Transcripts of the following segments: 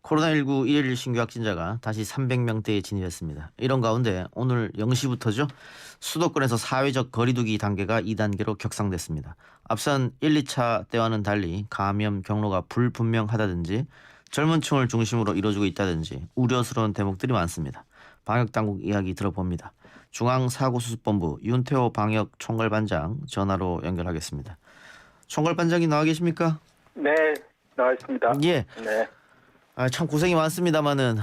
코로나19 일일 신규 확진자가 다시 300명대에 진입했습니다. 이런 가운데 오늘 0시부터죠. 수도권에서 사회적 거리두기 단계가 2단계로 격상됐습니다. 앞선 1, 2차 때와는 달리 감염 경로가 불분명하다든지 젊은 층을 중심으로 이루어지고 있다든지 우려스러운 대목들이 많습니다. 방역당국 이야기 들어봅니다. 중앙사고수습본부 윤태호 방역총괄반장 전화로 연결하겠습니다. 총괄반장이 나와 계십니까? 네, 나와 있습니다. 예. 네, 참 고생이 많습니다만은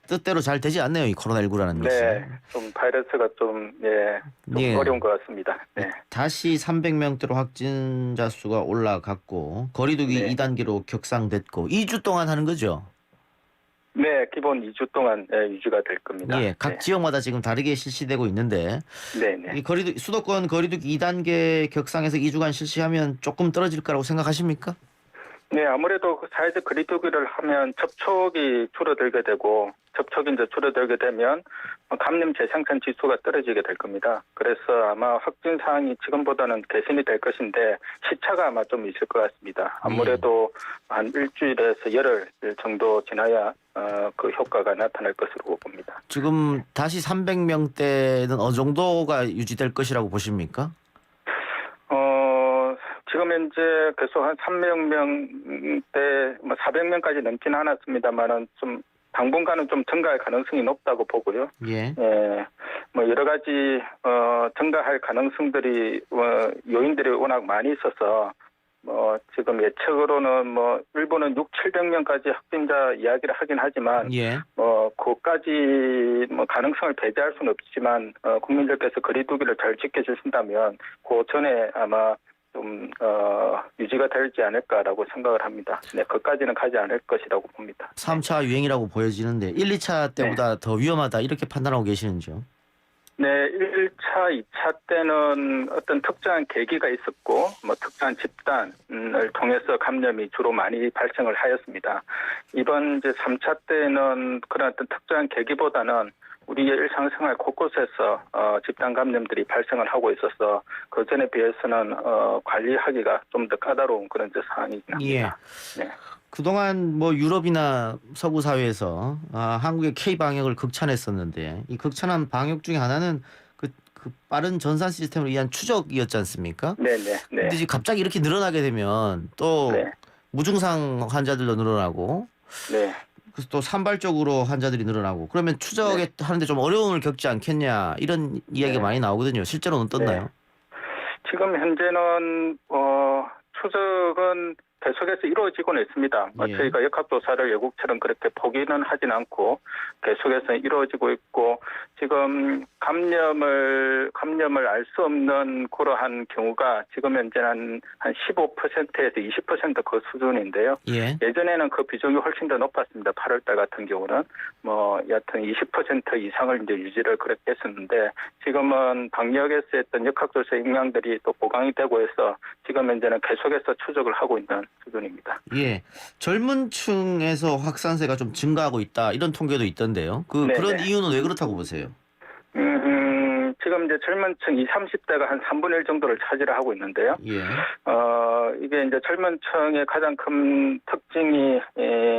뜻대로 잘 되지 않네요. 이 코로나19라는 것이. 네, 좀 바이러스가 좀 예. 어려운 것 같습니다. 네, 다시 300명대로 확진자 수가 올라갔고 거리두기 네. 2단계로 격상됐고 2주 동안 하는 거죠? 네, 기본 2주 동안 유지가 될 겁니다. 예, 각 지역마다 지금 다르게 실시되고 있는데 네, 네. 이 수도권 거리두기 2단계 격상에서 2주간 실시하면 조금 떨어질 거라고 생각하십니까? 네, 아무래도 사회적 거리두기를 하면 접촉이 줄어들게 되고 접촉이 이제 줄어들게 되면 감염 재생산 지수가 떨어지게 될 겁니다. 그래서 아마 확진 사항이 지금보다는 개선이 될 것인데 시차가 아마 좀 있을 것 같습니다. 아무래도 한 일주일에서 열흘 정도 지나야 그 효과가 나타날 것으로 봅니다. 지금 다시 300명대는 어느 정도가 유지될 것이라고 보십니까? 지금 현재 계속 한 300명대, 400명까지 넘지는 않았습니다만은 좀 당분간은 좀 증가할 가능성이 높다고 보고요. 예. 여러 가지 증가할 가능성들이 요인들이 워낙 많이 있어서 지금 예측으로는 일부는 600~700명까지 확진자 이야기를 하긴 하지만 예. 그까지 가능성을 배제할 수는 없지만 국민들께서 거리두기를 잘 지켜주신다면 그 전에 아마 좀 유지가 되지 않을까라고 생각을 합니다. 네, 그까지는 가지 않을 것이라고 봅니다. 3차 유행이라고 보여지는데 1, 2차 때보다 더 위험하다 이렇게 판단하고 계시는지요? 네, 1차, 2차 때는 어떤 특정한 계기가 있었고 특정한 집단을 통해서 감염이 주로 많이 발생을 하였습니다. 이번 이제 3차 때는 그런 어떤 특정한 계기보다는 우리의 일상생활 곳곳에서 집단 감염들이 발생을 하고 있어서 그 전에 비해서는 관리하기가 좀 더 까다로운 그런 상황이긴 합니다. 예. 네. 그동안 유럽이나 서구 사회에서 한국의 K 방역을 극찬했었는데 이 극찬한 방역 중에 하나는 그 빠른 전산 시스템을 위한 추적이었지 않습니까? 네네. 근데 지금 갑자기 이렇게 늘어나게 되면 또 무증상 환자들도 늘어나고 네. 그래서 또 산발적으로 환자들이 늘어나고 그러면 추적에 하는데 좀 어려움을 겪지 않겠냐 이런 이야기가 많이 나오거든요. 실제로는 어떻나요? 지금 현재는 추적은 계속해서 이루어지고는 있습니다. 저희가 역학조사를 외국처럼 그렇게 포기는 하진 않고 계속해서 이루어지고 있고 지금 감염을 알 수 없는 그러한 경우가 지금 현재는 한 15%에서 20%그 수준인데요. 예전에는 그 비중이 훨씬 더 높았습니다. 8월달 같은 경우는 여하튼 20% 이상을 이제 유지를 그렇게 했었는데 지금은 방역에서 했던 역학조사 역량들이 또 보강이 되고 해서 지금 현재는 계속해서 추적을 하고 있는 수준입니다. 예, 젊은 층에서 확산세가 좀 증가하고 있다 이런 통계도 있던데요. 그런 이유는 왜 그렇다고 보세요? 지금 이제 젊은 층 20, 30대가 한 3분의 1 정도를 차지를 하고 있는데요. 이게 이제 젊은 층의 가장 큰 특징이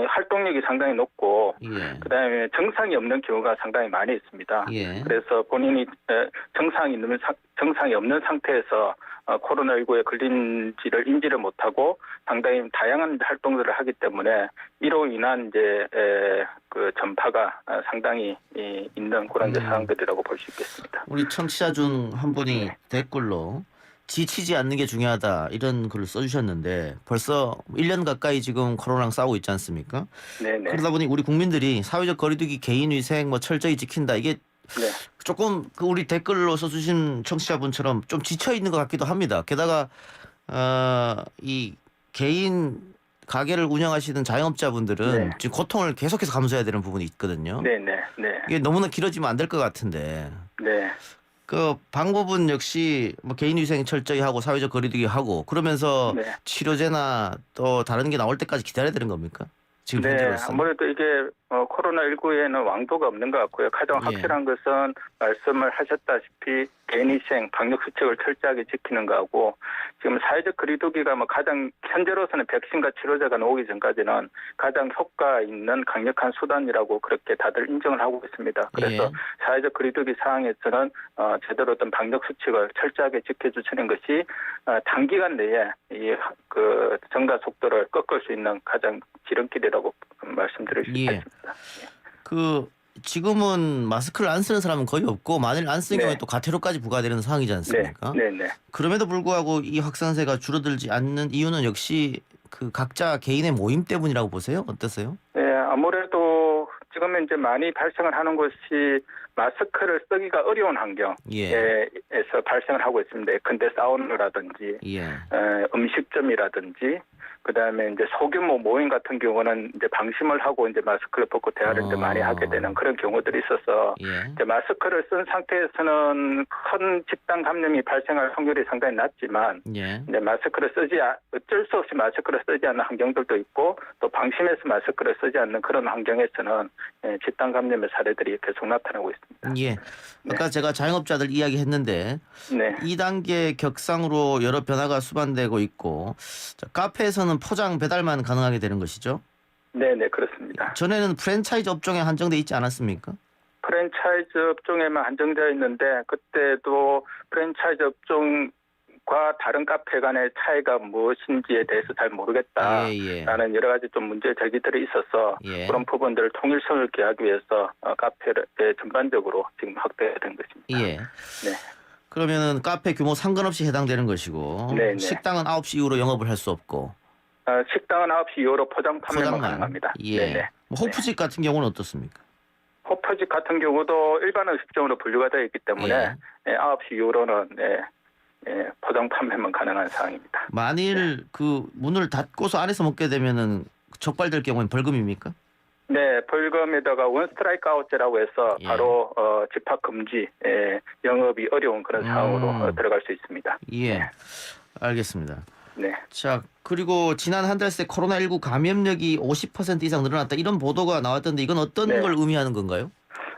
활동력이 상당히 높고 그다음에 증상이 없는 경우가 상당히 많이 있습니다. 그래서 본인이 증상이 없는 상태에서 코로나19에 걸린지를 인지를 못하고 상당히 다양한 활동들을 하기 때문에 이로 인한 이제 그 전파가 상당히 있는 그런 상황들이라고 볼 수 있겠습니다. 우리 청취자 중 한 분이 댓글로 지치지 않는 게 중요하다 이런 글을 써주셨는데 벌써 1년 가까이 지금 코로나랑 싸우고 있지 않습니까? 네네. 그러다 보니 우리 국민들이 사회적 거리두기, 개인위생 철저히 지킨다 이게 조금 우리 댓글로 써주신 청취자분처럼 좀 지쳐 있는 것 같기도 합니다. 게다가 이 개인 가게를 운영하시는 자영업자분들은 지금 고통을 계속해서 감수해야 되는 부분이 있거든요. 이게 너무나 길어지면 안 될 것 같은데. 그 방법은 역시 개인위생 철저히 하고 사회적 거리두기 하고 그러면서 치료제나 또 다른 게 나올 때까지 기다려야 되는 겁니까? 지금 현재로서는. 아무래도 이게 코로나19에는 왕도가 없는 것 같고요. 가장 확실한 것은 말씀을 하셨다시피 개인위생 방역 수칙을 철저하게 지키는 거하고 지금 사회적 거리두기가 뭐 가장 현재로서는 백신과 치료제가 나오기 전까지는 가장 효과 있는 강력한 수단이라고 그렇게 다들 인정을 하고 있습니다. 그래서 사회적 거리두기 상황에서는 제대로 어떤 방역 수칙을 철저하게 지켜주시는 것이 단기간 내에 그 증가 속도를 꺾을 수 있는 가장 지름길이라고 말씀드릴 수 있습니다. 그 지금은 마스크를 안 쓰는 사람은 거의 없고 만일 안 쓰는 경우에 또 가태료까지 부과되는 상황이지 않습니까? 네. 그럼에도 불구하고 이 확산세가 줄어들지 않는 이유는 역시 그 각자 개인의 모임 때문이라고 보세요? 어떠세요? 네, 아무래도 지금 이제 많이 발생을 하는 것이 마스크를 쓰기가 어려운 환경에서 발생을 하고 있습니다. 근데 사우나라든지 음식점이라든지 그다음에 이제 소규모 모임 같은 경우는 이제 방심을 하고 이제 마스크를 벗고 대화를 이제 많이 하게 되는 그런 경우들이 있어서 이제 마스크를 쓴 상태에서는 큰 집단 감염이 발생할 확률이 상당히 낮지만 이제 마스크를 어쩔 수 없이 마스크를 쓰지 않는 환경들도 있고 또 방심해서 마스크를 쓰지 않는 그런 환경에서는 집단 감염의 사례들이 계속 나타나고 있습니다. 아까 제가 자영업자들 이야기했는데 2단계 격상으로 여러 변화가 수반되고 있고 카페에서는 포장 배달만 가능하게 되는 것이죠? 네, 그렇습니다. 전에는 프랜차이즈 업종에 한정돼 있지 않았습니까? 프랜차이즈 업종에만 한정되어 있는데 그때도 프랜차이즈 업종과 다른 카페 간의 차이가 무엇인지에 대해서 잘 모르겠다라는 여러 가지 좀 문제 제기들이 있어서 그런 부분들을 통일성을 기하기 위해서 카페를 전반적으로 지금 확대된 것입니다. 그러면은 카페 규모 상관없이 해당되는 것이고 식당은 9시 이후로 영업을 할 수 없고 식당은 9시 이후로 포장 판매만 가능합니다. 호프집 같은 경우는 어떻습니까? 호프집 같은 경우도 일반 음식점으로 분류가 되어 있기 때문에 9시 이후로는 포장 판매만 가능한 상황입니다. 만일 그 문을 닫고서 안에서 먹게 되면은 적발될 경우엔 벌금입니까? 네, 벌금에다가 원 스트라이크 아웃제라고 해서 바로 집합 금지, 영업이 어려운 그런 상황으로 들어갈 수 있습니다. 알겠습니다. 자, 그리고 지난 한 달 새 코로나19 감염력이 50% 이상 늘어났다 이런 보도가 나왔던데 이건 어떤 걸 의미하는 건가요?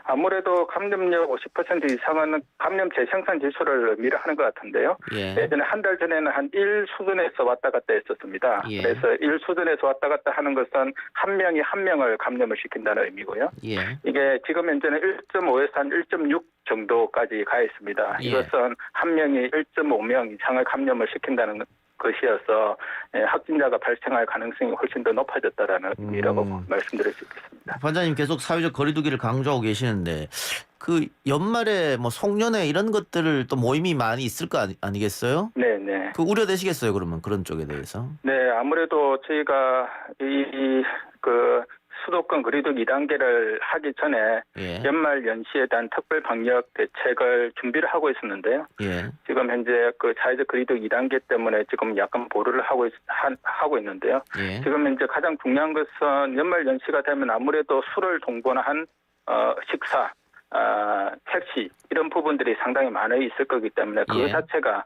아무래도 감염력 50% 이상은 감염 재생산 지수를 의미를 하는 것 같은데요. 예전에 한 달 전에는 한 1 수준에서 왔다 갔다 했었습니다. 그래서 1 수준에서 왔다 갔다 하는 것은 한 명이 한 명을 감염을 시킨다는 의미고요. 이게 지금 현재는 1.5에서 한 1.6 정도까지 가 있습니다. 이것은 한 명이 1.5명 이상을 감염을 시킨다는 것이어서 확진자가 발생할 가능성이 훨씬 더 높아졌다라는 의미라고 말씀드릴 수 있겠습니다. 반장님 계속 사회적 거리두기를 강조하고 계시는데 그 연말에 뭐 송년회 이런 것들을 또 모임이 많이 있을 거 아니겠어요? 그 우려되시겠어요? 그러면 그런 쪽에 대해서? 아무래도 저희가 그 수도권 거리두기 2단계를 하기 전에 연말 연시에 대한 특별 방역 대책을 준비를 하고 있었는데요. 지금 현재 그 사회적 거리두기 2단계 때문에 지금 약간 보류를 하고 있는데요. 지금 현재 가장 중요한 것은 연말 연시가 되면 아무래도 술을 동반한 식사, 택시 이런 부분들이 상당히 많이 있을 거기 때문에 그 자체가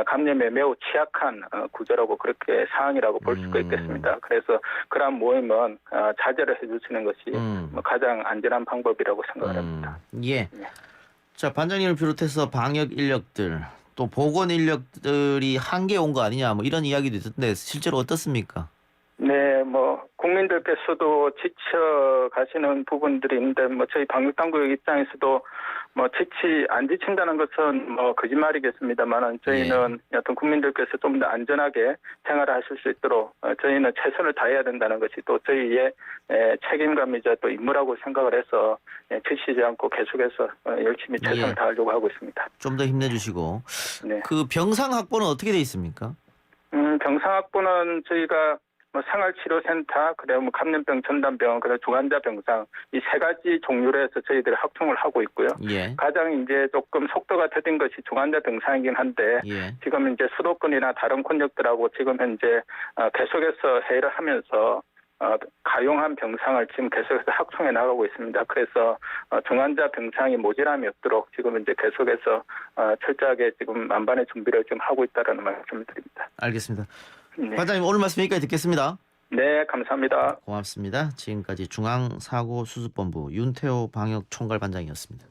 감염에 매우 취약한 구조라고 그렇게 상황이라고 볼 수가 있겠습니다. 그래서 그러한 모임은 자제를 해주시는 것이 가장 안전한 방법이라고 생각을 합니다. 자, 반장님을 비롯해서 방역 인력들 또 보건 인력들이 한계에 온 거 아니냐 뭐 이런 이야기도 있던데 실제로 어떻습니까? 국민들께서도 지쳐 가시는 부분들이 있는데 저희 방역당국 입장에서도 안 지친다는 것은 거짓말이겠습니다만 저희는 여튼 국민들께서 좀 더 안전하게 생활을 하실 수 있도록 저희는 최선을 다해야 된다는 것이 또 저희의 책임감이자 또 임무라고 생각을 해서 지치지 않고 계속해서 열심히 최선을 다하려고 하고 있습니다. 좀 더 힘내주시고 그 병상 확보는 어떻게 돼 있습니까? 병상 확보는 저희가 생활치료센터, 그리고 감염병 전담병원, 그리고 중환자 병상 이 세 가지 종류로 해서 저희들이 확충을 하고 있고요. 가장 이제 조금 속도가 더딘 것이 중환자 병상이긴 한데 지금 이제 수도권이나 다른 권역들하고 지금 현재 계속해서 회의를 하면서 가용한 병상을 지금 계속해서 확충해 나가고 있습니다. 그래서 중환자 병상이 모자람이 없도록 지금 이제 계속해서 철저하게 지금 만반의 준비를 좀 하고 있다라는 말씀을 드립니다. 알겠습니다. 반장님 오늘 말씀 여기까지 듣겠습니다. 네, 감사합니다. 고맙습니다. 지금까지 중앙사고수습본부 윤태호 방역총괄반장이었습니다.